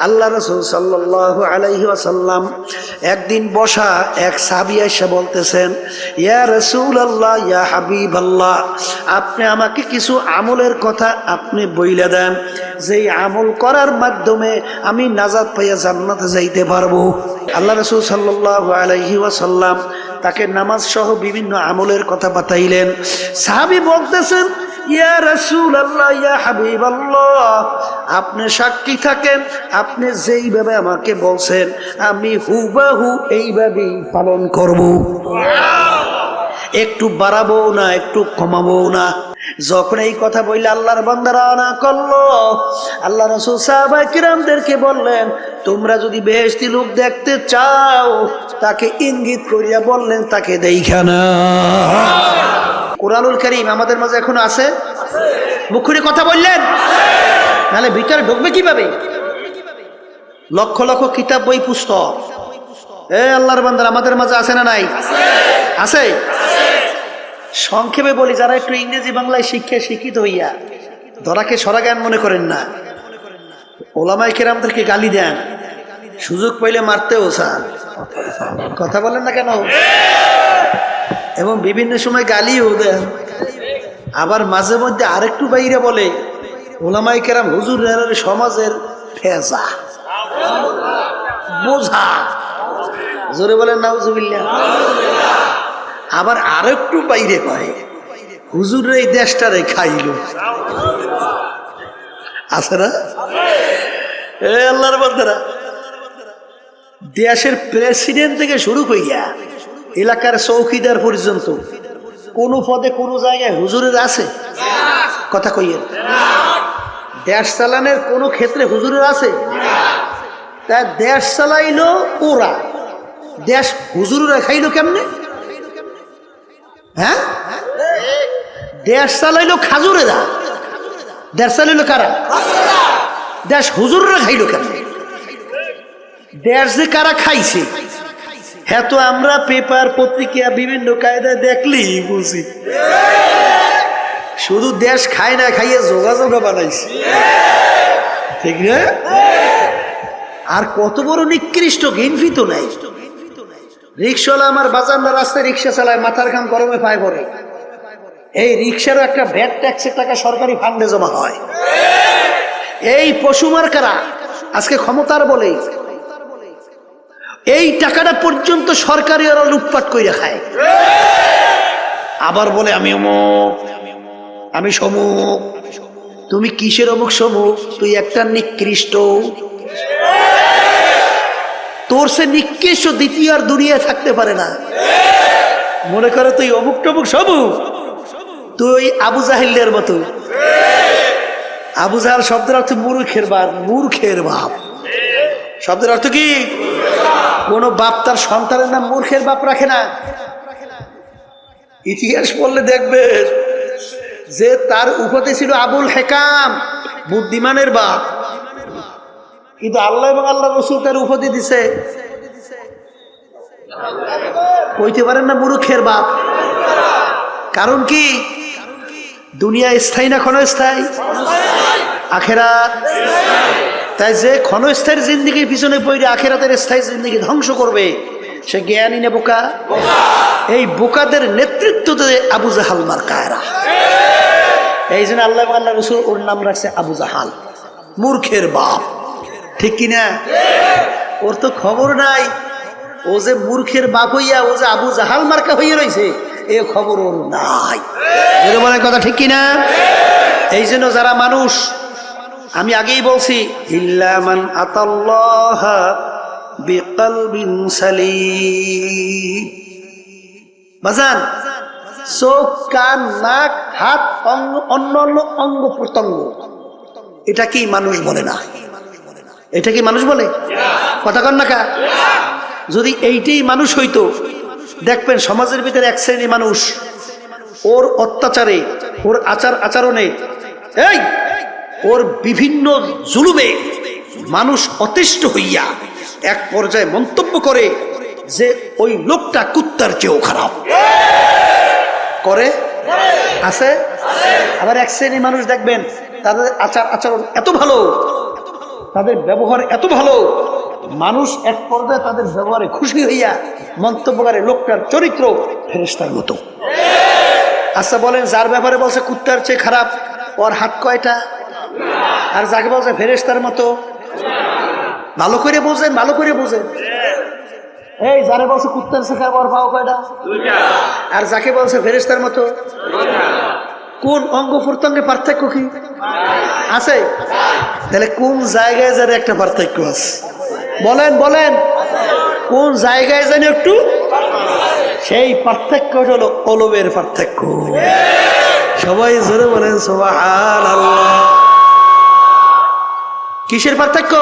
আল্লাহ রাসূল সাল্লাল্লাহু আলাইহি ওয়াসাল্লাম একদিন বসা এক সাহাবী এসে বলতেছেন, ইয়া রাসূলুল্লাহ, ইয়া হাবিবাল্লাহ, আপনি আমাকে কিছু আমলের কথা আপনি বইলা দেন, যেই আমল করার মাধ্যমে আমি নাজাত পাইয়া জান্নাতে যাইতে পারবো। আল্লাহ রাসূল সাল্লাল্লাহু আলাইহি ওয়াসাল্লাম তাকে নামাজ সহ বিভিন্ন আমলের কথা বাতাইলেন। সাহাবী বলতেছেন, ইয়া রাসূলুল্লাহ, ইয়া হাবিবাল্লাহ, আপনি সাক্ষী থাকেন, আপনি যেইভাবে আমাকে বলছেন আমি হুবহু এইভাবেই পালন করব, একটু বাড়াবো না, একটু কমাবো না। যখন এই কথা বললে আল্লাহর বান্দারা না করলো, আল্লাহ রাসূল সাহাবায়ে কিরামদেরকে বললেন, তোমরা যদি বেহেশতি লোক দেখতে চাও তাকে ইঙ্গিত করিয়া বললেন তাকে দেইখা না। কোরআনুল কারীম আমাদের মাঝে এখনো আছে? মুখ খুলে কথা বললেন, নাহলে ভিতরে ঢুকবে কিভাবে? লক্ষ লক্ষ কিতাব, বই, পুস্তক, আল্লাহর বান্দারা আমাদের মাঝে আছে না নাই? আছে। সংক্ষেপে বলি, যারা একটু ইংরেজি বাংলায় শিক্ষিত হইয়া ধরাকে সরা জ্ঞান মনে করেন না, ওলামায়ে কেরামদেরকে গালি দেন, সুযোগ পাইলে মারতেও চান, কথা বলেন না কেন? এবং বিভিন্ন সময় গালিও দেন। আবার মাঝে মধ্যে আরেকটু বাইরে বলে, ওলামায়ে কেরাম হুজুর সমাজের ফেজা বোঝা, জোরে বলেন নাউজুবিল্লাহ। আবার আরেকটু বাইরে কয়, হুজুর এই দেশটারে খাইল, আছে না? আল্লাহর বান্দারা, দেশের প্রেসিডেন্ট থেকে শুরু কইয়া এলাকার চৌকিদার পর্যন্ত কোন পদে কোন জায়গায় হুজুরের আছে? কথা কইয়েন। দেশ চালানোর কোন ক্ষেত্রে হুজুরের আছে? তা দেশ চালাইলো ওরা, দেশ হুজুরেরা খাইলো কেমনে? হ্যাঁ, দেশ চালাইলো খাজুরেরা, দেশ চালাইলো কারা? দেশ হুজুররা খাইলো কেমনে? দেশ যে কারা খাইছে হ্যাঁ তো আমরা পেপার পত্রিকা বিভিন্ন কায়দায় দেখলেই বুঝি। শুধু দেশ খায় না, খাইয়ে যোগাযোগ বানাইছে, ঠিক না? আর কত বড় নিকৃষ্ট, ঘিনফিত নাই। রিক্সাওয়ালা আমার বাজার রাস্তায় রিক্সা চালায়, মাথার ঘাম গরমে পায় পড়ে। এই রিক্সারও একটা ভ্যাট ট্যাক্সের টাকা সরকারি ফান্ডে জমা হয়। এই পশুমার্কারা আজকে ক্ষমতার বলে এই টাকাটা পর্যন্ত সরকারি ওরা লুটপাট করে খায়। আবার বলে আমি অমুক, আমি সমুক। তুমি কিসের অমুক সমুক? তুই একটা নিকৃষ্ট, তোর সে নিকৃষ্ট দ্বিতীয় আর দুনিয়ায় থাকতে পারে না। মনে করে তুই অমুক টমুক সমুক, তুই আবু জাহিলের মতো। আবু জাহাল শব্দের অর্থ মূর্খের বাপ, মূর্খের বাপ শব্দের অর্থ কি? কোন বাপ তার সন্তানের নাম মূর্খের বাপ রাখে না। ইতিহাস পড়লে দেখবে যে তার উপাধি ছিল আবুল হেকাম, বুদ্ধিমানের বাপ। কিন্তু আল্লাহ এবং আল্লাহ রাসূল তার উপাধি দিছে, কইতে পারেন না মূর্খের বাপ। কারণ কি? দুনিয়া স্থায়ী না ক্ষণস্থায়ী? আখেরাত। তাই যে ক্ষণস্থায়ী জিন্দেগির পিছনে পড়ে আখেরাতের স্থায়ী জিন্দেগি ধ্বংস করবে, সে জ্ঞানী না বোকা? এই বোকাদের নেতৃত্ব দেয় আবু জাহাল মার্কায়রা। এই জন্য আল্লাহ এবং আল্লাহ রাসূল ওর নাম রাখছে আবু জাহাল, মূর্খের বাপ, ঠিক কিনা? ওর তো খবর নাই ও যে মূর্খের বাপ হইয়া ও যে আবু জাহাল মার্কা হইয়া রয়েছে, এ খবর ওর নাই। বলে কথা ঠিক কিনা? এই জন্য যারা মানুষ, আমি আগেই বলছি, ইল্লা মান আতাল্লাহা বিকলবিন সালিম। বাজান, চোখ, কান, নাক, হাত, অন্য অঙ্গ প্রত্যঙ্গ, এটা কি মানুষ বলে না? এটা কি মানুষ বলে? কথা কন না কা? যদি এইটাই মানুষ হইতো, দেখবেন সমাজের ভিতরে এক শ্রেণী মানুষ ওর অত্যাচারে, ওর আচরণে, এই ওর বিভিন্ন জুলুমে মানুষ অতিষ্ঠ হইয়া এক পর্যায়ে মন্তব্য করে যে ওই লোকটা কুত্তার চেয়েও খারাপ। করে? আছে? আবার এক শ্রেণী মানুষ দেখবেন তাদের আচরণ এত ভালো, তাদের ব্যবহার এত ভালো, মানুষ এক পর্যায়ে তাদের ব্যবহারে খুশি হইয়া মন্তব্য করে লোকটার চরিত্র ফেরেশতার মতো। আচ্ছা বলেন, যার ব্যাপারে বলছে কুত্তার চেয়ে খারাপ, ওর হাত কয়টা? আর যাকে বলছে ফেরেশতার মতো, ভালো করে বোঝেন, ভালো করে বোঝেন। এই যারে বলছে কুত্তার চেয়ে খারাপ, ওর পাও কয়টা? আর যাকে বলছে ফেরেশতার মতো, কোন অঙ্গ প্রত্যঙ্গে পার্থক্য কি আছে? তাহলে কোন জায়গায় যেন একটা পার্থক্য আছে, বলেন বলেন, কোন জায়গায় যেন একটু, সেই পার্থক্য হলো কলবের পার্থক্য। সবাই জোরে বলেন সুবহানাল্লাহ। কিসের পার্থক্য?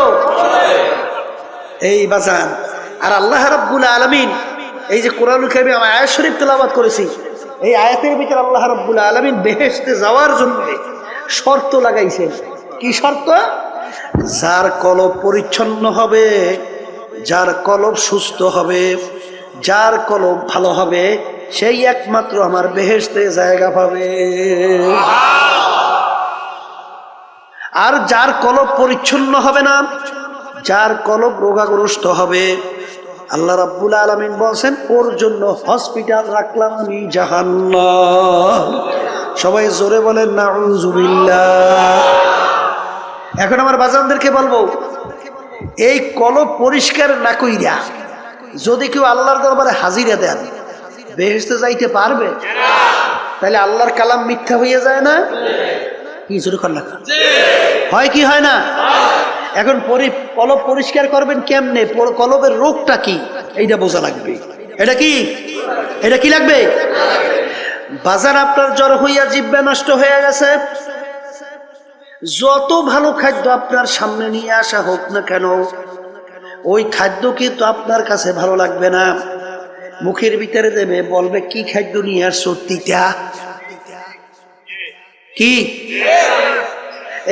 এই বাজান। আর আল্লাহ রাব্বুল আলামিন এই যে কোরআনুল কারীমে আমি আয়াত শরীফ তেলাওয়াত করেছি, এই আয়াতের ভিতরে আল্লাহ রাব্বুল আলামিন বেহেশতে যাওয়ার জন্য শর্ত লাগাইছেন। কি শর্ত? যার কলব পরিচ্ছন্ন হবে, যার কলব সুস্থ হবে, যার কলব ভালো হবে, সেই একমাত্র আমার বেহেশতে জায়গা পাবে। আর যার কলব পরিচ্ছন্ন হবে না, যার কলব রোগাগ্রস্ত হবে, আল্লাহ রাব্বুল আলামিন বলছেন ওর জন্য হসপিটাল রাখলাম আমি জাহান্নাম। সবাই জোরে বলেন নাউযুবিল্লাহ। এখন আমার বাজানদেরকে বলবো, এই কলব পরিষ্কার না কইরা যদি কেউ আল্লাহর দরবারে হাজিরা দেন, বেহেশতে যাইতে পারবে? তাহলে আল্লাহর কালাম মিথ্যা হয়ে যায় না? কি জোরে কর না, হয় কি হয় না? এখন কলব পরিষ্কার করবেন কেমনে? কলবের রোগটা কি এইটা বোঝা লাগবে। এটা কি, এটা কি লাগবে? বাজার আপনার জ্বর হইয়া জিহ্বা নষ্ট হয়ে গেছে, যত ভালো খাদ্য আপনার সামনে নিয়ে আসা হোক না কেন, ওই খাদ্য কিন্তু আপনার কাছে ভালো লাগবে না। মুখের ভিতরে দেবে, বলবে কি খাদ্য নিয়ে আসছো? তিতা। কি?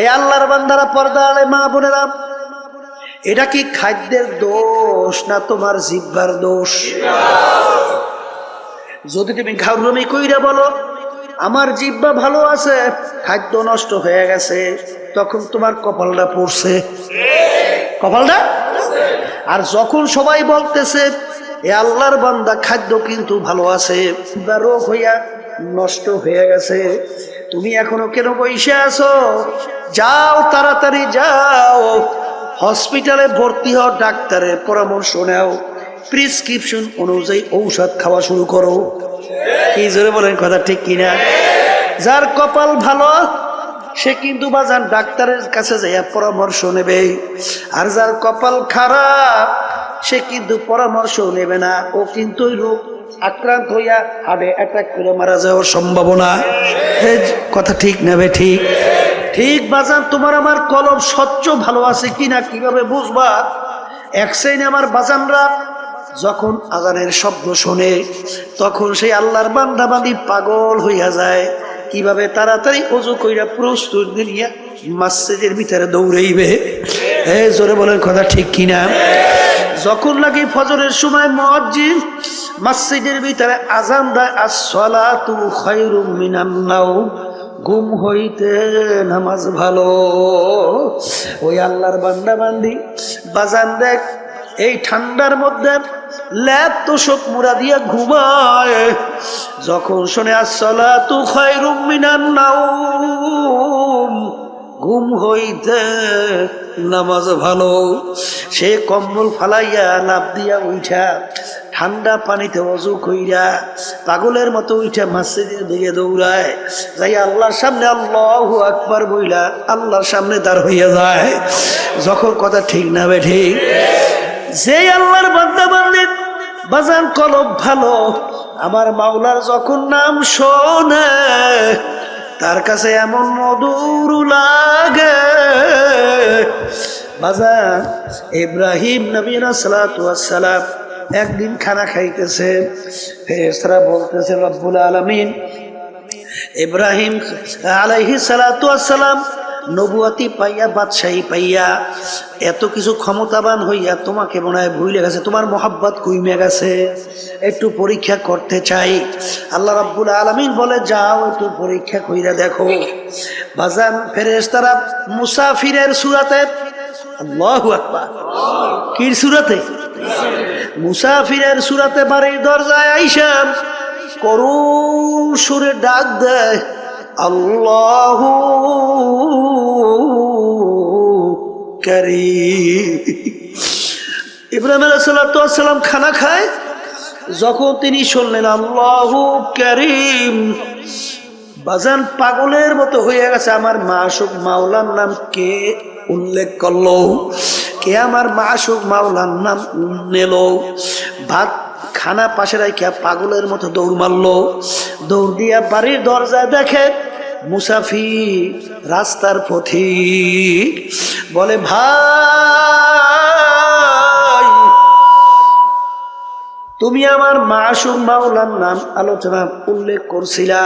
এই আল্লাহর বান্দারা, পর্দা আলে মা বোনেরা, এটা কি খাদ্যের দোষ না তোমার জিহ্বার দোষ? যদি তুমি ঘাউরমি কইরা বলো আমার জিহ্বা ভালো আছে, খাদ্য নষ্ট হয়ে গেছে, তখন তোমার কপালটা পড়ছে, কপালটা। আর যখন সবাই বলতেছে এ আল্লাহর বান্দা খাদ্য কিন্তু ভালো আছে, রোগ হইয়া নষ্ট হয়ে গেছে, তুমি এখনো কেন বসে আছো? যাও, তাড়াতাড়ি যাও, হসপিটালে ভর্তি হও, ডাক্তারের পরামর্শ নাও, প্রেসক্রিপশন অনুযায়ী ঔষধ খাওয়া শুরু করো। কি জোরে বলেন, কথা ঠিক কিনা? যার কপাল ভালো সে কিন্তু বাজান ডাক্তারের কাছে যাইয়া পরামর্শ নেবে, আর যার কপাল খারাপ সে কিন্তু পরামর্শ নেবে না, ও কিন্তু রোগ আক্রান্ত হইয়া হার্টে অ্যাটাক করে মারা যাওয়ার সম্ভাবনা। কথা ঠিক নেবে? ঠিক ঠিক বাজান। তোমার আমার কলব স্বচ্ছ ভালো আছে কিনা কিভাবে বুঝবা? এক শ্রেণী আমার বাজানরা যখন আজানের শব্দ শোনে, তখন সেই আল্লাহর বান্দা বান্দি পাগল হইয়া যায়, কিভাবে তাড়াতাড়ি ওযু কইরা প্রস্তুত নিয়া মসজিদের ভিতরে দৌড়াইবে। জোরে বলেন, কথা ঠিক কিনা? যখন লাগে ফজরের সময় মুয়াজ্জিন মসজিদের ভিতরে আজান দেয়, as-সালাতু খায়রুম মিনান নাওম, ঘুম হইতে নামাজ ভালো। ওই আল্লাহর বান্দা বান্দি বাজান দেখ, এই ঠান্ডার মধ্যে ল্যাপ তোষক মুড়া দিয়া ঘুমায়, যখন শোনে as-সালাতু খায়রুম মিনান নাওম, ঘুম হইতে নামাজ ভালো, সে কম্বল ফালাইয়া লাফ দিয়া উঠা ঠান্ডা পানিতে ওযু কইরা পাগলের মতো উঠা মসজিদের দিকে দৌড়ায়, যাই আল্লাহর সামনে আল্লাহু আকবার বইলা আল্লাহর সামনে দাঁড় হইয়া যায়। যখন কথা ঠিক না বে ঠিক? যে আল্লাহর বান্দা বান্দি বাজান কলব ভালো, আমার মাওলার যখন নাম শোনে তার কাছে এমন মধুর লাগে। বাজান ইব্রাহিম নবী সালাতু ওয়াস সালাম একদিন খানা খাইতেছে, ফেরেশতারা বলতেছে রব্বুল আলামিন ইব্রাহিম আলাইহিস সালাতু ওয়াস সালাম নবুয়াতি পাইয়া, বাদশাহী পাইয়া, এত কিছু ক্ষমতাবান হইয়া তোমাকে মনে হয় ভুলে গেছে, তোমার মহাব্বত কইমে গেছে, একটু পরীক্ষা করতে চাই। আল্লাহ রাব্বুল আলামিন বলে যাও একটু পরীক্ষা কইরা দেখো। বাজান ফেরেশতারা মুসাফিরের সুরাতে আল্লাহু আকবার। কি সূরাতে? মুসাফিরের সূরাতে বাড়ির দরজায় আইসা করুণ সুরে ডাক দেয়, আল্লাহু কারীম। ইব্রাহিম আলাইহিস সালাম খানা খায়, যখন তিনি শুনলেন আল্লাহু কারীম, বাজান পাগলের মতো হয়ে গেছে। আমার মাশুক মাওলার নাম কে উল্লেখ করলো, কে আমার মাশুক মাওলার নাম নিল। ভাত খানা পাশে রাখিয়া পাগলের মতো দৌড় মারলো। দৌড় দিয়া বাড়ির দরজায় দেখে মুসাফির রাস্তার পথিক। বলে, ভাই তুমি আমার মাশুক মাওলার নাম আলোচনা উল্লেখ করছিলা,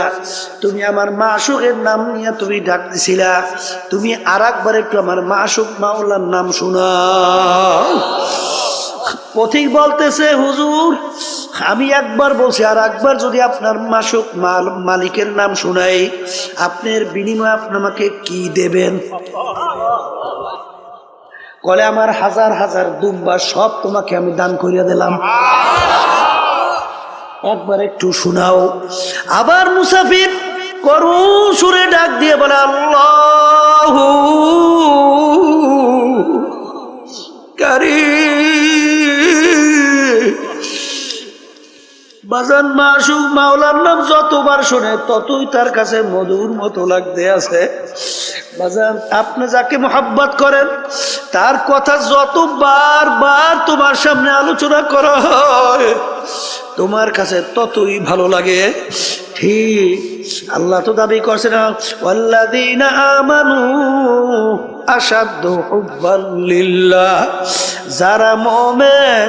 তুমি আমার মাশুকের নাম নিয়ে তুমি ডাক দিছিলা, তুমি আর একবার একটু আমার মাশুক মাওলার নাম শোনাও। পথিক বলতেছে, হুজুর আমি একবার বলছি, আর একবার যদি আপনার মাশুক মালিকের নাম শোনাই, আপনার বিনিময়ে আপনি আমাকে কি দেবেন? বলে, আমার হাজার হাজার দুম্বা সব তোমাকে আমি দান করিয়া দিলাম, একবার একটু শোনাও। আবার মুসাফির করুণ সুরে ডাক দিয়ে বলে, আল্লাহু কারীম। বাজান মাশুক মাওলার নাম যতবার শোনে ততই তার কাছে মধুর মতো লাগতে আছে। বাজান আপনি যাকে মোহাব্বত করেন তার কথা যত বারবার তোমার সামনে আলোচনা করা হয় তোমার কাছে ততই ভালো লাগে। ঠিক আল্লাহ তো দাবি করছে না, ওয়াল্লাযীনা আমানু আশাদ্দু হুব্বান লিল্লাহ, যারা মুমিন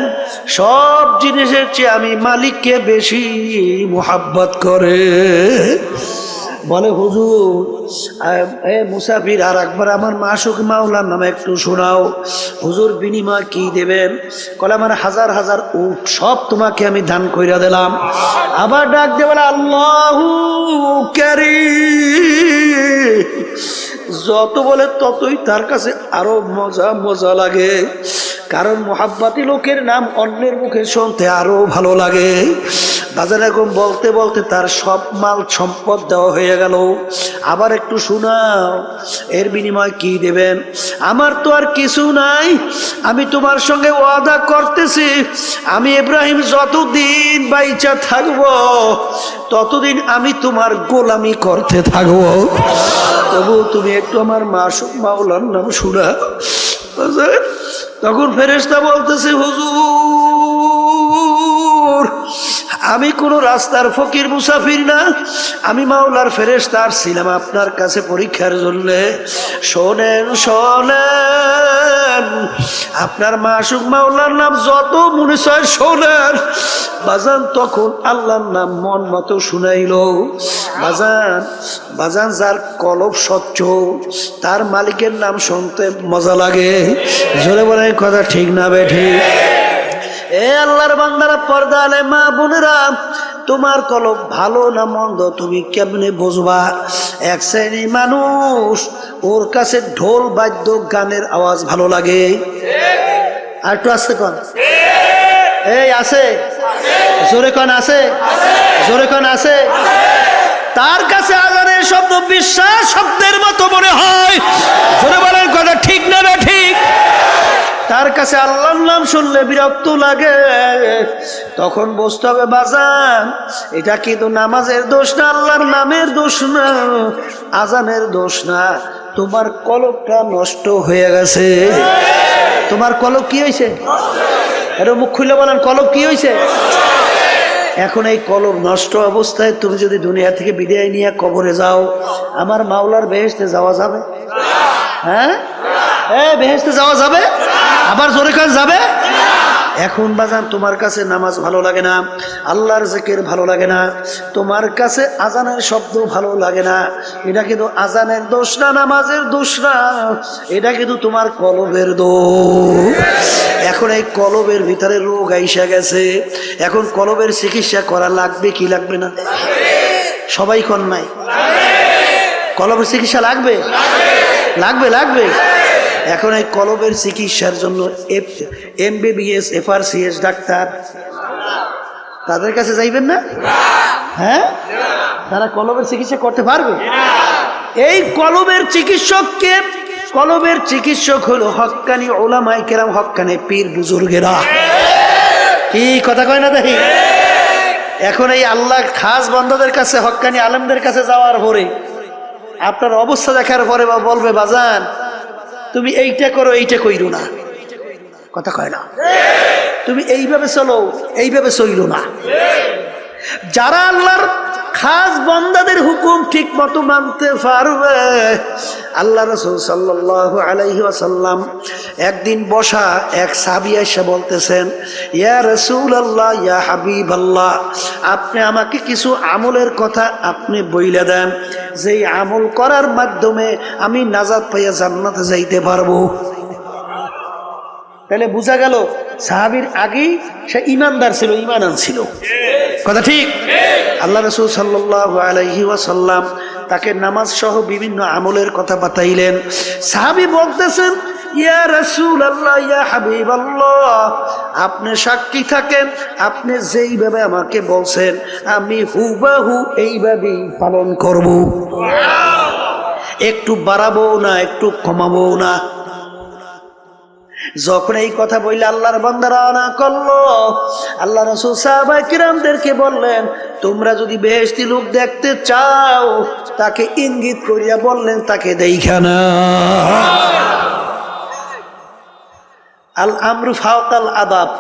সব জিনিসের চেয়ে আমি মালিককে বেশি মোহাব্বত করে। বলে, হুজুর মুসাফির আর একবার আমার মাশুক মাওলার নামে একটু শোনাও। হুজুর বিনিময় কি দেবেন? বলে, আমার হাজার হাজার উট সব তোমাকে আমি দান কইরা দিলাম। আবার ডাক দিয়ে বলে, আল্লাহু কারীম। যত বলে ততই তার কাছে আরো মজা মজা লাগে, কারণ মোহাব্বতি লোকের নাম অন্যের মুখে শুনতে আরো ভালো লাগে। বাজার এরকম বলতে বলতে তার সব মাল সম্পদ দেওয়া হয়ে গেল। আবার একটু শোনাও, এর বিনিময় কি দেবেন? আমার তো আর কিছু নাই, আমি তোমার সঙ্গে ওয়াদা করতেছি, আমি ইব্রাহিম যতদিন বাইচা থাকবো ততদিন আমি তোমার গোলামি করতে থাকবো। তবু তুমি একটু আমার মাশুক মাওলার নাম শোনা। তখন ফেরেশতা বলতেছে, হুজুর আমি কোন রাস্তার ফকির মুসাফির না, আমি মাওলার ফেরেশতা ছিলাম আপনার কাছে পরীক্ষার জন্য। শোনেন শোনেন, আপনার মাশুক মাওলার নাম যত মনে চায় শোনেন। বাজান তখন আল্লাহর নাম মন মতো শুনাইল। বাজান বাজান যার কলব স্বচ্ছ তার মালিকের নাম শুনতে মজা লাগে। জোরে বলে কথা ঠিক না বেঠিক? এ আল্লাহর বান্দারা, পর্দা আলে মা বোনেরা, তোমার কলব ভালো না মন্দ তুমি কেমনে বুঝবা? এক শ্রেণী মানুষ ওর কাছে ঢোল বাদ্য গানের আওয়াজ ভালো লাগে। আর একটু আসতে কন, এই আছে জোরে কন, আছে জোরে কন, আছে। তার কাছে আজানের শব্দ বিশ্বাস শব্দের মতো মনে হয়। জোরে বলেন কথা ঠিক না ঠিক? তার কাছে আল্লাহর নাম শুনলে বিরক্ত লাগে। তখন বুঝতে হবে বাজান এটা কিন্তু নামাজের দোষ না, আল্লাহর নামের দোষ না, আজানের দোষ না, তোমার কলবটা নষ্ট হয়ে গেছে। তোমার কলব কি হয়েছে? এটা মুখ খুলে বলেন, কলব কি হয়েছে? এখন এই কলব নষ্ট অবস্থায় তুমি যদি দুনিয়া থেকে বিদায় নিয়ে কবরে যাও, আমার মাওলার বেহেশতে যাওয়া যাবে? হ্যাঁ, বেহেশতে যাওয়া যাবে? আবার জোরে কাজ যাবে? এখন বাজান তোমার কাছে নামাজ ভালো লাগে না, আল্লাহর জিকির ভালো লাগে না, তোমার কাছে আজানের শব্দ ভালো লাগে না, এটা কিন্তু আজানের দোষ না, নামাজের দোষ না, এটা কিন্তু তোমার কলবের দোষ। এখন এই কলবের ভিতরে রোগ আইসা গেছে, এখন কলবের চিকিৎসা করা লাগবে কি লাগবে না? সবাই কোন নাই? কলবের চিকিৎসা লাগবে, লাগবে, লাগবে। এখন এই কলবের চিকিৎসার জন্য MBBS FRCS ডাক্তার তাদের কাছে যাইবেন না? হ্যাঁ, তারা কলবের চিকিৎসা করতে পারবে? এই কলবের চিকিৎসককে, কলবের চিকিৎসক হলো হক্কানি উলামায়ে কেরাম, হক্কানি পীর বুজুর্গেরা। কি কথা কয় না দেখি? এখন এই আল্লাহ খাস বান্দাদের কাছে, হক্কানি আলেমদের কাছে যাওয়ার পরে আপনার অবস্থা দেখার পরে বা বলবে বাজান তুমি এইটা করো, এইটা কইরো না। কথা কয় না? তুমি এইভাবে চলো, এইভাবে চইলো না। যারা আল্লাহর খাস বান্দাদের হুকুম ঠিক মতো মানতে পারবে, আল্লাহ রাসূল সাল্লাল্লাহু আলাইহি ওয়াসাল্লাম একদিন বসা এক সাহাবী এসে বলতেছেন, ইয়া রাসূলুল্লাহ, ইয়া হাবিবাল্লাহ, আপনি আমাকে কিছু আমলের কথা আপনি বইলে দেন, যেই আমল করার মাধ্যমে আমি নাজাত পাইয়া জান্নাতে যাইতে পারবো। তাহলে বোঝা গেল সাহাবীর আগেই সে ইমানদার ছিল, ইমান আনছিল। কথা ঠিক? আল্লাহ রাসূল সাল্লাল্লাহু আলাইহি ওয়াসাল্লাম তাকে নামাজ সহ বিভিন্ন আমলের কথা বাতাইলেন। সাহাবী বলতেছেন, ইয়া রাসূলুল্লাহ, ইয়া হাবিবাল্লাহ, আপনি সাক্ষী থাকেন, আপনি যেইভাবে আমাকে বলছেন আমি হুবাহু এইভাবেই পালন করব, একটু বাড়াবো না, একটু কমাবো না। যখন এই কথা বললে আল্লাহর বান্দারা না করলো, আল্লাহ রাসূল সাহাবায়ে কিরামদেরকে বললেন, তোমরা যদি বেহেশতি লোক দেখতে চাও তাকে ইঙ্গিত করিয়া বললেন তাকে দেইখা না। আল আমরু ফাওকাল আদাব,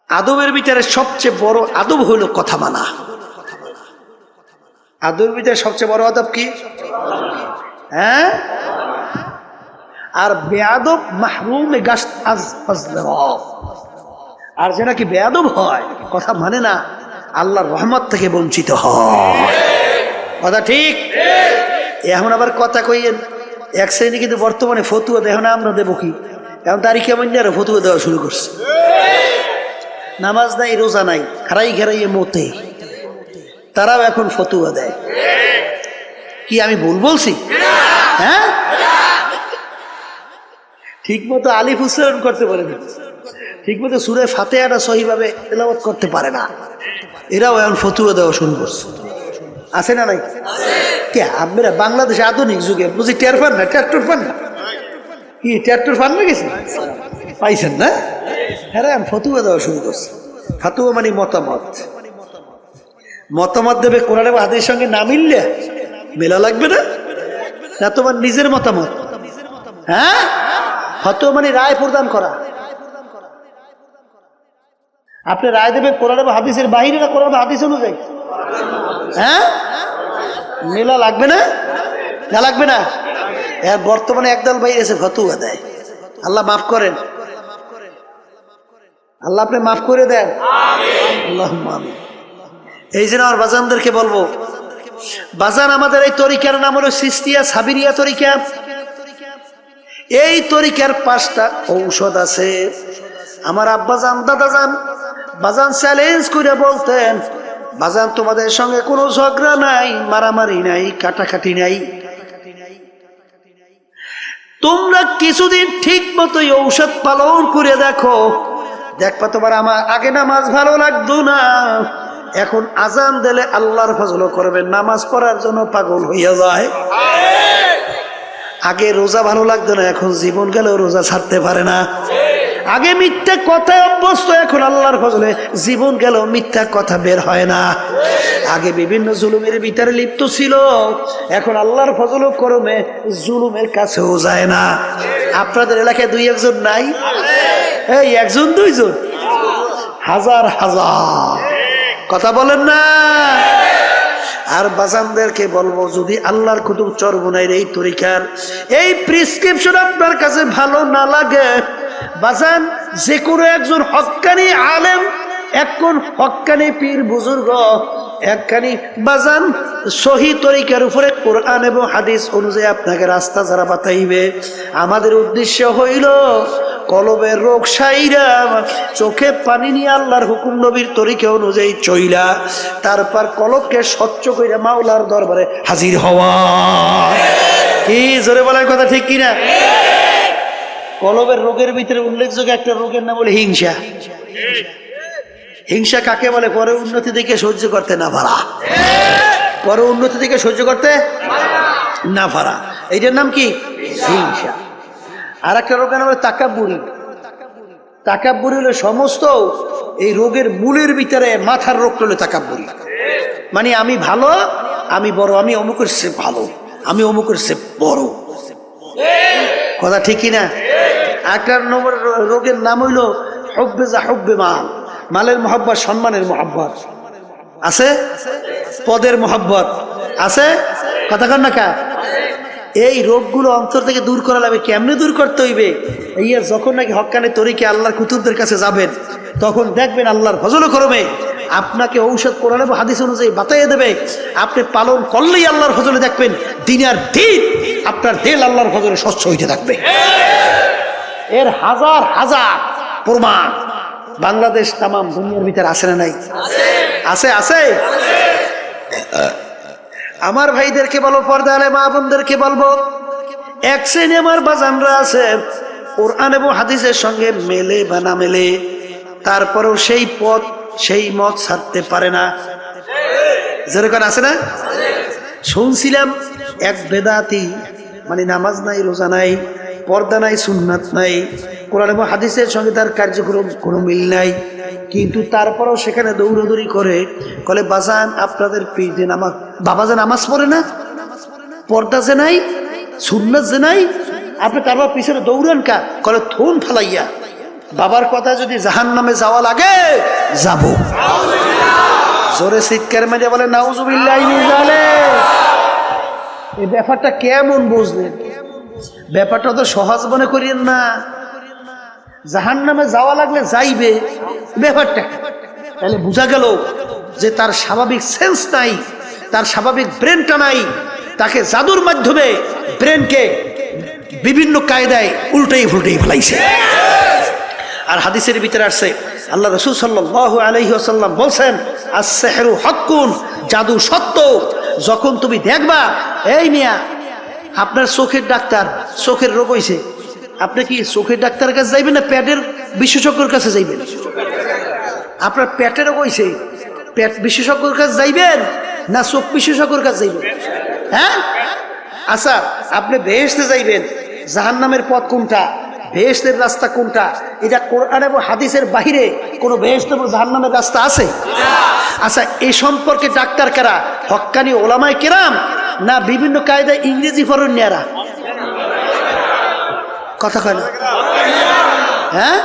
আদবের ভিতরে সবচেয়ে বড় আদব হলো কথা মানা। আদবের ভিতরে সবচেয়ে বড় আদব কি? হ্যাঁ, আর বেয়াদব মাহরুমে গাশত আজ ফাজলরাফ, আর যে নাকি বেয়াদব হয়, কথা মানে না, আল্লাহর রহমত থেকে বঞ্চিত হয়। কথা ঠিক? এখন আবার কথা কইয়েন এক শ্রেণী কিন্তু বর্তমানে ফতুয়া দেহ না, আমরা দেবো কি? এখন তারিখ কেমন আরো ফতুয়া দেওয়া শুরু করছে। নামাজ নাই, রোজা নাই, খারাই ঘেরাইয়ে মতে, তারাও এখন ফতুয়া দেয়। কি আমি ভুল বলছি? হ্যাঁ, ঠিক মতো আলিফ উচ্চারণ করতে পারে না, ঠিক মতো সূরা ফাতিহাটা সহিভাবে তেলাওয়াত করতে পারে না, এরাও এখন ফতুয়া দেওয়া শুরু করছে। আছে না নাই? কে আপনারা বাংলাদেশে আধুনিক যুগে বুঝি টের পান না? ট্রাক্টর পান না? কি ট্রাক্টর পান না? গেছে পাইছেন না? হ্যাঁ, ফতুয়া দেওয়া শুরু করছে। ফতুয়া মানে মতামত, মতামত দেবে কোরআন এবং হাদিসের সঙ্গে না মিললে মেলা লাগবে না, না তোমার নিজের মতামত। হ্যাঁ, ফতোয়া মানে রায় প্রদান করা। আপনি রায় দেবেন কোরআন এবং হাদিসের বাইরে না কোরআন এবং হাদিস অনুযায়ী? হ্যাঁ, মেলা লাগবে না? না লাগবে না? বর্তমানে একদল ভাই এসে ফতোয়া দেয়। আল্লাহ মাফ করেন, আল্লাহ আপনি মাফ করে দেন। আল্লাহুম্মা আমিন। এই জন্য আমার বাজানদেরকে বলবো, বাজান আমাদের এই তরিকার নাম হলো চিশতিয়া সাবিরিয়া তরিকা। এই তরিকার 5টা ঔষধ আছে। আমার আব্বাজান দাদাজান বাজান চ্যালেঞ্জ করে বলতেন, বাজান তোমাদের সঙ্গে কোনো ঝগড়া নাই, মারামারি নাই, কাটাকাটি নাই, তোমরা কিছুদিন ঠিক মতো ঔষধ পালন করে দেখো, দেখবা তোমার আমার আগে নামাজ ভালো লাগতো না, এখন আজান দিলে আল্লাহর ফজল করবে, নামাজ পড়ার জন্য পাগল হইয়া যায়। আগে রোজা ভালো লাগতো না, এখন জীবন গেলেও রোজা ছাড়তে পারে না। আগে মিথ্যা কথায় অভ্যস্ত, এখন আল্লাহর ফজলে জীবন গেলেও মিথ্যা কথা বের হয় না। আগে বিভিন্ন জুলুমের ভিতরে লিপ্ত ছিল, এখন আল্লাহর ফজল করমে জুলুমের কাছেও যায় না। আপনাদের এলাকায় 2-1 নাই? এই 1 2 হাজার হাজার, কথা বলেন না? আর বাজানদেরকে বলবো, যদি আল্লাহর কুতুব চরমোনাইর এই তরিকার এই প্রেসক্রিপশন আপনার কাছে ভালো না লাগে, বাজান যে কোনো একজন হক্কানি আলেম, একজন হক্কানি পীর বুজুর্গ, একখানি বাজান সহি তরিকার উপরে কোরআন এবং হাদিস অনুযায়ী আপনাকে রাস্তা যারা বাতাইবে, আমাদের উদ্দেশ্য হইল কলবের রোগ সাইরা, চোখে পানি নিয়ে আল্লাহর হুকুম নবীর তরিকা অনুযায়ী চইলা, তারপর কলবকে স্বচ্ছ কইরা মাওলার দরবারে হাজির হওয়া। কি জোরে বলার কথা ঠিক কিনা? কলবের রোগের ভিতরে উল্লেখযোগ্য একটা রোগের নাম বলে হিংসা। হিংসা কাকে বলে? পরে উন্নতি দিকে সহ্য করতে না পারা, পরে উন্নতি দিকে সহ্য করতে না পারা, এইটার নাম কি? হিংসা। আর একটা রোগের নাম হলো তাকাব্বুরি। তাকাব্বুরি হলো সমস্ত এই রোগের মূলের ভিতরে মাথার রোগ হলো তাকাব্বুরি। মানে আমি ভালো, আমি বড়, আমি অমুকের সে ভালো, আমি অমুকের সে বড়। কথা ঠিক কিনা? একটা নম্বর রোগের নাম হইল হুব্বে যা হুব্বে মাল। মালের মহব্বত, সম্মানের মহব্বত আছে, পদের মহব্বত আছে, কথা কন না কা? এই রোগগুলো অন্তর থেকে দূর করা লাগবে। কেমনে দূর করতে হইবে? এই যখন নাকি হক্কানে তরিকে আল্লাহর কুতুবদের কাছে যাবেন, তখন দেখবেন আল্লাহর ফজল করবে আপনাকে ঔষধ কোরআন এবং হাদিস অনুযায়ী বাতাইয়ে দেবে। আপনি পালন করলেই আল্লাহর ফজলে দেখবেন দিন আর দিন আপনার দিল আল্লাহর ফজলে স্বচ্ছ হইতে থাকবে। এর হাজার হাজার প্রমাণ বাংলাদেশ তামাম দুনিয়ার ভিতরে আছে না নাই? আছে, আছে। আমার ভাইদেরকে বলবো, পর্দা আলে মা বোনদেরকে বলবো, এক শ্রেণী আমার বাজানরা আছে কোরআন এবং হাদিসের সঙ্গে মেলে বা না মেলে, তারপরেও সেই পথ সেই মত ছাড়তে পারে না। যেরকম আছে না? শুনছিলাম এক বেদাতি, মানে নামাজ নাই, রোজা নাই, পর্দা নাই, সুন্নাত নাই, কোরআন এবং হাদিসের সঙ্গে তার কার্যক্রম কোনো মিল নাই, কিন্তু তারপরেও সেখানে দৌড়াদৌড়ি করে বলে, বাজান আপনাদের পীর যে নামাজ, বাবা যে নামাজ পড়ে না, পর্দা যে নাই, সুন্নাত যে নাই, আপনি তারপর পিছনে দৌড়ান কা? কলে থুন ফালাইয়া বাবার কথা যদি জাহান্নামে যাওয়া লাগে যাব। জোরে চিৎকার মেরে বলে নাউজুবিল্লাহ মিন যালিক। এই ব্যাপারটা কেমন বুঝলেন? ব্যাপারটা তো সহজ মনে করিয়েন না। জাহান্নামে যাওয়া লাগলে যাইবে, ব্যাপারটা তাহলে বোঝা গেল যে তার স্বাভাবিক সেন্স নাই, তার স্বাভাবিক ব্রেনটা নাই। তাকে জাদুর মাধ্যমে ব্রেনকে বিভিন্ন কায়দায় উল্টাই ফুলটাই ফেলাইছে। আর হাদিসের ভিতরে আসছে, আল্লাহ রাসূল সাল্লাল্লাহু আলাইহি ওয়াসাল্লাম বলছেন, আস-সিহরু হাক্কুন, জাদু সত্য। যখন তুমি দেখবা, এই মিয়া আপনার চোখের ডাক্তার, চোখের রোগ হইছে, আপনি কি চোখের ডাক্তারের কাছে যাইবেন না পেটের বিশেষজ্ঞের কাছে যাইবেন? আপনার পেটের রোগ হইছে, পেট বিশেষজ্ঞের কাছে যাইবেন না চোখ বিশেষজ্ঞের কাছে যাইবেন? হ্যাঁ, আচ্ছা আপনি বেহেশতে যাইবেন, জাহান্নামের পথ কোনটা, বেহেশতের রাস্তা কোনটা? এটা কোরআন এবং হাদিসের বাহিরে কোনো বেহেশত এবং জাহান্নামের রাস্তা আছে? আচ্ছা, এই সম্পর্কে ডাক্তার কারা? হক্কানি ওলামায়ে কেরাম না বিভিন্ন কায়দায় ইংরেজি ফরণ্যারা? কথা কয় না? হ্যাঁ,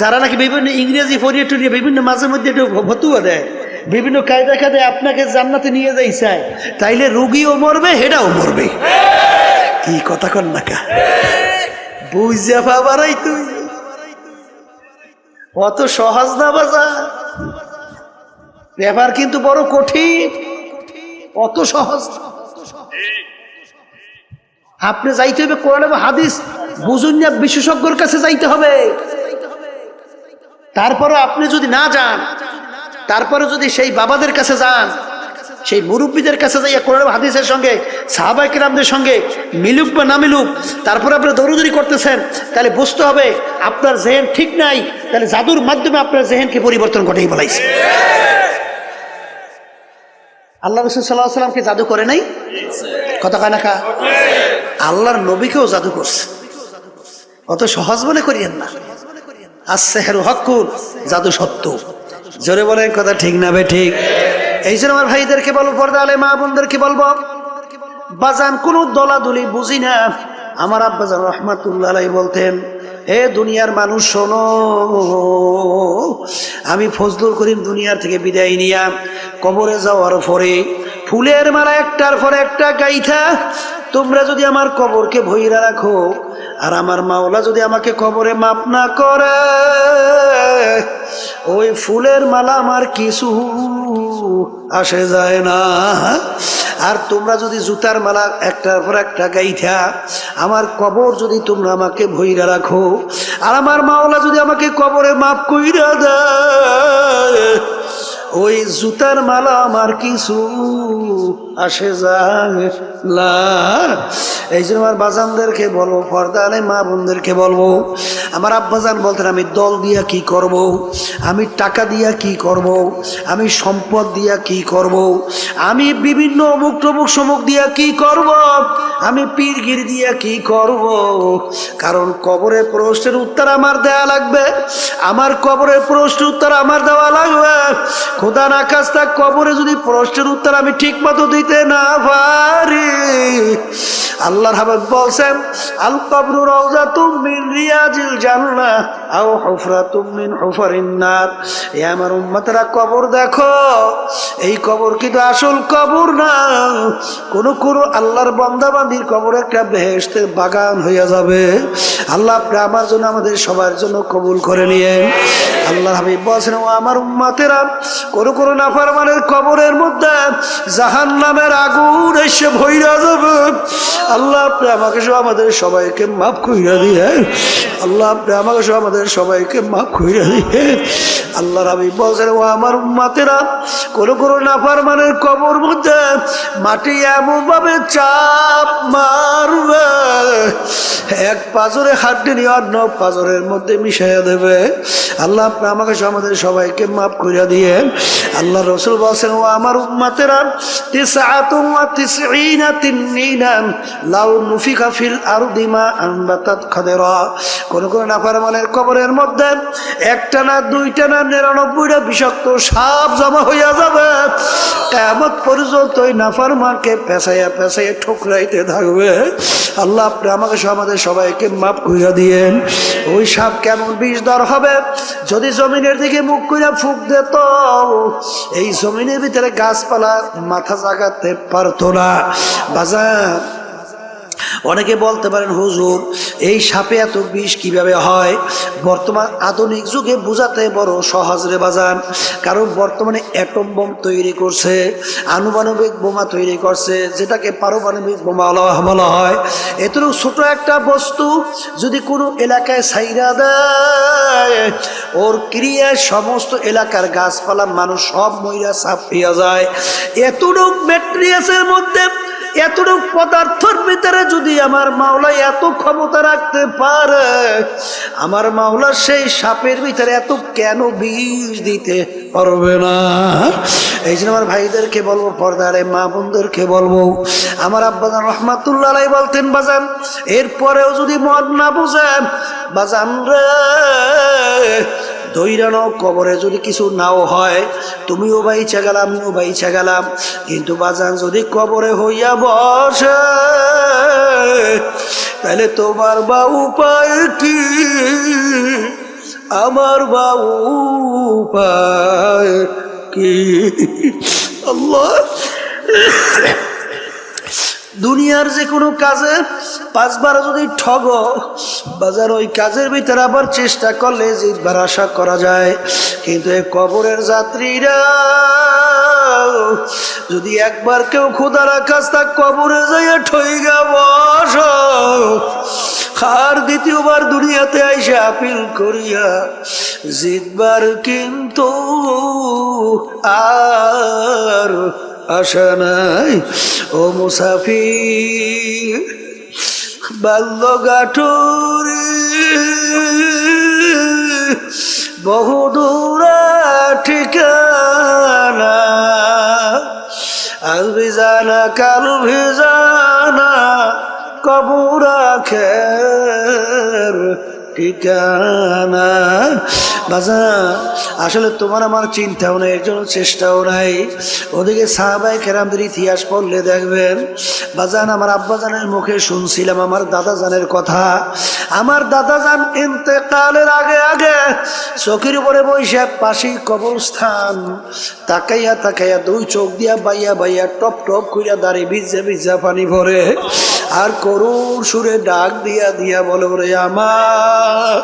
যারা নাকি বিভিন্ন ইংরেজি ফরিয়ে টুরিয়ে বিভিন্ন মাঝে মধ্যে একটু ভতুয়া দেয়, বিভিন্ন কায়দা কায়দায় আপনাকে জান্নাতে নিয়ে যাই চায়, তাইলে রুগীও মরবে, হেডাও মরবে। কি কথা কন না কা? বুঝা পাবারাই তুই অত সহজ না বাজা, ব্যাপার কিন্তু বড় কঠিন, অত সহজ। আপনি যাইতে হবে কোরআন এবং হাদিস বুঝুন না, বিশেষজ্ঞর কাছে যাইতে হবে। তারপরে আপনি যদি না যান, তারপরে যদি সেই বাবাদের কাছে যান, সেই মুরব্বীদের কাছে যাইয়া কোরআন এবং হাদিসের সঙ্গে সাহাবায়ে কেরামদের সঙ্গে মিলুক বা না মিলুক, তারপরে আপনি দৌড়দৌড়ি করতেছেন, তাহলে বুঝতে হবে আপনার জেহেন ঠিক নাই। তাহলে জাদুর মাধ্যমে আপনার জেহেনকে পরিবর্তন ঘটাই বলাইছে। আল্লাহ রাসূল সাল্লাল্লাহু আলাইহি ওয়াসাল্লামকে জাদু করে নাই? কথা কয় না কা? আল্লাহর নবীকেও জাদু করছে, অত সহজ মনে করিয়েন না। আস-সিহরু হাক্কুন, জাদু সত্য। জোরে বলেন কথা ঠিক না বে ঠিক? এই জন্য আমার ভাইদেরকে বলবো, পর্দা আলে মা বোনদেরকে বলবো, বাজান কোনো দলাদলি বুঝি না। আমার আব্বাজান রাহমাতুল্লাহ আলাইহি বলতেন, হে দুনিয়ার মানুষ শোনো, আমি ফজলুল করিম দুনিয়ার থেকে বিদায় নিয়া কবরে যাওয়ার পরে ফুলের মালা একটার পর একটা গাইথা তোমরা যদি আমার কবরকে ভইরা রাখো, আর আমার মাওলা যদি আমাকে কবরে মাপ না করে, ওই ফুলের মালা আমার কিছু আসে যায় না। আর তোমরা যদি জুতার মালা একটার পর একটা গাইথা আমার কবর যদি তোমরা আমাকে ভইরা রাখো, আর আমার মাওলা যদি আমাকে কবরে মাপ কইরা দেয়, ওই জুতার মালা আমার কিছু আসে যায় না। এই জন্য আমার বাজানদেরকে বলবো, পর্দালে মা বোনদেরকে বলবো, আমার আব্বাজান বলতেন আমি দল দিয়া কি করব, আমি টাকা দিয়া কি করব, আমি সম্পদ দিয়া কি করব, আমি বিভিন্ন অমুক টমুক সমুক দিয়া কি করব, আমি পীরগির দিয়া কি করব। কারণ কবরের প্রশ্নের উত্তর আমার দেয়া লাগবে, আমার কবরের প্রশ্নের উত্তর আমার দেওয়া লাগবে। খোদা না খাস্তা কবরে যদি প্রশ্নের উত্তর আমি ঠিক মতো দিতে না পারি, আল্লাহর হাবিব বলছেন আল কবরু রাউযাতুম মিন রিয়াজিল জান্নাহ আও হুফরাতুম মিন হুফারিন নার। এ আমার উম্মতরা, কবর দেখো, এই কবর কিন্তু আসল কবর না। কোন কোন আল্লাহর বান্দা বান্দির কবর একটা বেহেশতের বাগান হইয়া যাবে। আল্লাহ আপনি আমার জন্য, আমাদের সবার জন্য কবুল করে নিয়ে। আল্লাহর হাবিব বলছেন ও আমার উম্মতেরা, কোন কোন নাফরমানের কবরের মধ্যে জাহান্নামের আগুন এসে ভইরা যাবে। আল্লাহ আপনি আমাকে সহ আমাদের সবাইকে মাফ কইরা দিয়ে, আল্লাহ আপনি আমাকে সহ আমাদের সবাইকে মাফ কইরা দিয়ে। আল্লাহর হাবিব বলছেন ও আমার উম্মতেরা, কোন কোন নাফরমানের কবর মধ্যে মাটি এমন ভাবে চাপ মারবে, এক পাজরে হাড্ডি নিয়ে অন্য পাজরের মধ্যে মিশাইয়া দেবে। আল্লাহ আপনি আমাকে সহ আমাদের সবাইকে মাফ কইরা দিয়ে। আল্লাহ রাসূল বলেন ও আমার উম্মতেরা, 99 তিননিনান লাউ নুফিকা ফিল আরদি মা আনবাতাত খাদরা। কোন কোন নাফরমানের কবরের মধ্যে একটা না দুইটা না 99টা বিষাক্ত সাপ জমা হইয়া যাবে। কিয়ামত পর্যন্ত ওই নাফরমানকে পেঁচাইয়া পেঁচাইয়া ঠুকরাইতে থাকবে। আল্লাহ আপনি আমাকে সহ আমাদের সবাইকে মাফ কইরা দিয়েন। ওই সাপ কেমন বিষধর হবে, যদি জমিনের দিকে মুখ কইরা ফুঁক দিত, এই জমিনের ভিতরে গাছপালা মাথা জাগাতে পারতো না। বাজার অনেকে বলতে পারেন হুজুর এই সাপে এত বিষ কিভাবে হয়? বর্তমান আধুনিক যুগে বোঝাতে বড় সহজ রে বাজান। কারণ বর্তমানে অ্যাটম বোম তৈরি করছে, আনুপানবিক বোমা তৈরি করছে, যেটাকে পারমাণবিক বোমা বলা হয়। এতটুকু ছোট একটা বস্তু যদি কোনো এলাকায় ছাইরা দেয়, ওর ক্রিয়ায় সমস্ত এলাকার গাছপালা মানুষ সব মইরা সাপ পেয়ে যায়। এতটুকু ম্যাট্রিয়াসের মধ্যে, এতটুকু পদার্থের ভিতরে যদি আমার মাওলা এত ক্ষমতা রাখতে পারে, আমার মাওলা সেই সাপের ভিতরে এত কেন বিষ দিতে পারবে না? এই জন্য আমার ভাইদেরকে বলবো, পর্দারে মা বোনদেরকে বলবো, আমার আব্বাজান রহমাতুল্লাহ আলাইহি বলতেন বাজান, এরপরেও যদি মদ না বুঝেন বাজান রে, দৈরানো কবরে যদি কিছু নাও হয়, তুমিও বাইচা গেলাম, আমিও বাইচা গেলাম, কিন্তু বাজান যদি কবরে হইয়া বসে, তাহলে তোমার বা উপায় কি, আমার বা উপায় কি? আল্লাহ, দুনিয়ার যে কোনো কাজে 5 বার যদি ঠগ বাজার, ওই কাজের ভিতরে আবার চেষ্টা করলে জিতবার আশা করা যায়। কিন্তু এই কবরের যাত্রীরা যদি একবার কেউ খোদার কাছটা কবরে যাইয়া ঠইগা বস, আর দ্বিতীয়বার দুনিয়াতে আইসে আপিল করিয়া জিতবার কিন্তু আর আশা নাই। ও মুসাফির বাল্যগাঠুরি বহুদূর ঠিকানা, আজ ভিজানা কাল ভিজানা কবর আখের ঠিকানা। বাজান আসলে তোমার আমার চিন্তাও নাই, এর জন্য চেষ্টাও নাই। ওদিকে সাহাবায়ে কেরামদের ইতিহাস পড়লে দেখবেন বাজান, আমার আব্বাজানের মুখে শুনছিলাম আমার দাদাজানের কথা। আমার দাদাজান ইন্তেকালের আগে আগে চোখের উপরে বসে পাশেই কবরস্থান, তাকাইয়া তাকাইয়া 2 চোখ দিয়া বাইয়া বাইয়া টপ টপ কইরা দাঁড়ি ভিজা ভিজা পানি ভরে, আর করুণ সুরে ডাক দিয়া দিয়া বলে, ওরে আমার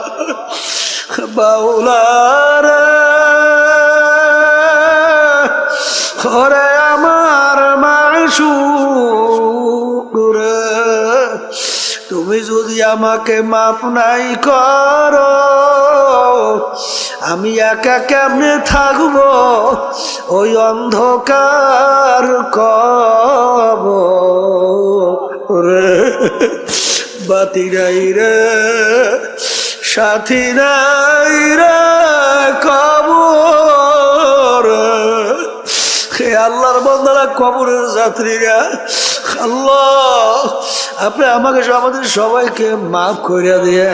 বাউলারা, ওরে আমার মাশউক রে, তুমি যদি আমাকে মাফ নাই করো, আমি একা কেমনে থাকবো ওই অন্ধকার কবরে। বাতি নাই রে, সাথী নাই রে কবর। হে আল্লাহর বান্দারা, কবরের যাত্রীরা, আল্লাহ আপনি আমাকে আমাদের সবাইকে মাফ করে দিয়ে